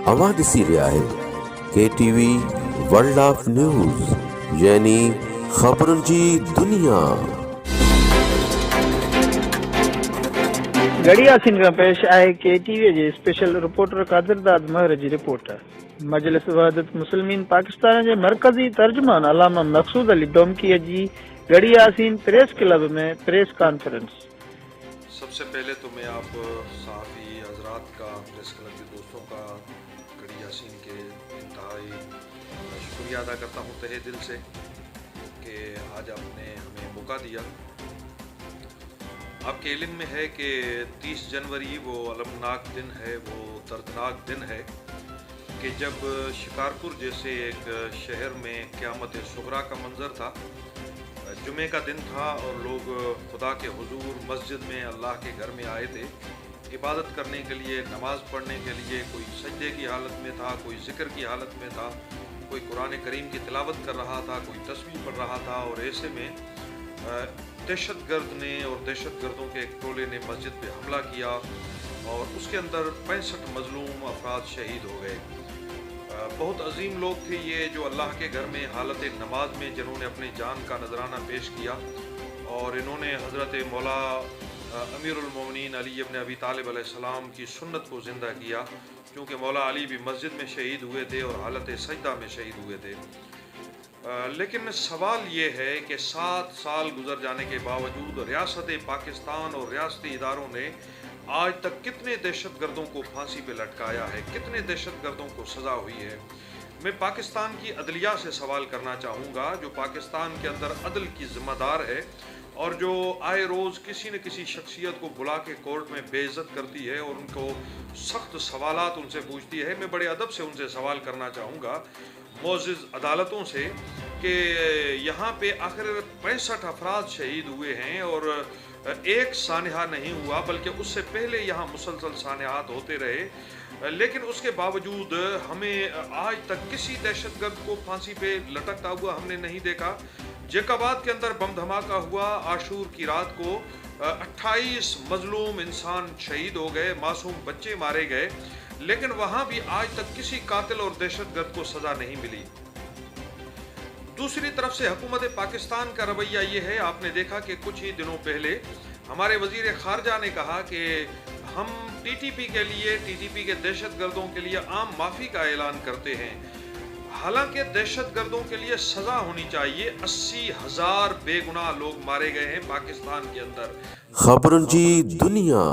आवाज़ सी रहा है KTV वर्ल्ड ऑफ न्यूज़ यानी खबरुनि जी दुनिया। गड़ी यासीन का पेश आए KTV जे स्पेशल रिपोर्टर कादिरदाद महर जी रिपोर्ट। मजलिस वहदत मुस्लिमीन पाकिस्तान के मरकजी तर्जुमान अल्लामा मकसूद अली दोमकी जी गड़ी यासीन प्रेस क्लब में प्रेस कॉन्फ्रेंस। सबसे पहले तो मैं आप सहाफ़ी हजरात का, प्रेस क्लब के दोस्तों का गड़ी यासीन के इंतहाई शुक्रिया अदा करता हूँ तहे दिल से कि आज आपने हमें मौका दिया। आपके इल्म में है कि 30 जनवरी वो अलमनाक दिन है, वो दर्दनाक दिन है कि जब शिकारपुर जैसे एक शहर में क़यामत सुगरा का मंजर था। जुमे का दिन था और लोग खुदा के हुजूर मस्जिद में अल्लाह के घर में आए थे इबादत करने के लिए, नमाज़ पढ़ने के लिए। कोई सजदे की हालत में था, कोई ज़िक्र की हालत में था, कोई कुरान करीम की तिलावत कर रहा था, कोई तस्बीह पढ़ रहा था। और ऐसे में दहशतगर्द ने और दहशतगर्दों के एक टोले ने मस्जिद पे हमला किया और उसके अंदर 65 मजलूम अफराद शहीद हो गए। बहुत अजीम लोग थे ये जो अल्लाह के घर में हालत नमाज में जिन्होंने अपनी जान का नजराना पेश किया और इन्होंने हज़रत मौला अमीरुल मोमिनीन अली इब्न अबी तालिब अलैहिस्सलाम की सुन्नत को ज़िंदा किया, क्योंकि मौला अली भी मस्जिद में शहीद हुए थे और हालत सजदा में शहीद हुए थे। लेकिन सवाल ये है कि 7 साल गुजर जाने के बावजूद रियासत पाकिस्तान और रियासती इदारों ने आज तक कितने दहशतगर्दों को फांसी पे लटकाया है, कितने दहशतगर्दों को सज़ा हुई है। मैं पाकिस्तान की अदलिया से सवाल करना चाहूँगा, जो पाकिस्तान के अंदर अदल की ज़िम्मेदार है और जो आए रोज़ किसी न किसी शख्सियत को बुला के कोर्ट में बेइज्जत करती है और उनको सख्त सवालात उनसे पूछती है। मैं बड़े अदब से उनसे सवाल करना चाहूँगा मोअज़्ज़िज़ अदालतों से कि यहाँ पे आखिर 65 अफराद शहीद हुए हैं और एक सानहा नहीं हुआ, बल्कि उससे पहले यहाँ मुसलसल सानहात होते रहे। लेकिन उसके बावजूद हमें आज तक किसी दहशतगर्द को फांसी पे लटकता हुआ हमने नहीं देखा। जैकाबाद के अंदर बम धमाका हुआ, आशूर की रात को 28 मजलूम इंसान शहीद हो गए, मासूम बच्चे मारे गए, लेकिन वहाँ भी आज तक किसी कातिल और दहशतगर्द को सज़ा नहीं मिली। दूसरी तरफ से हुकूमत पाकिस्तान का रवैया ये है, आपने देखा कि कुछ ही दिनों पहले हमारे वजीर खारजा ने कहा कि हम टीटीपी के लिए, टीटीपी के दहशतगर्दों के लिए आम माफ़ी का ऐलान करते हैं। हालांकि दहशतगर्दों के लिए सज़ा होनी चाहिए। 80,000 बेगुनाह लोग मारे गए हैं पाकिस्तान के अंदर। खबरुनि जी दुनिया।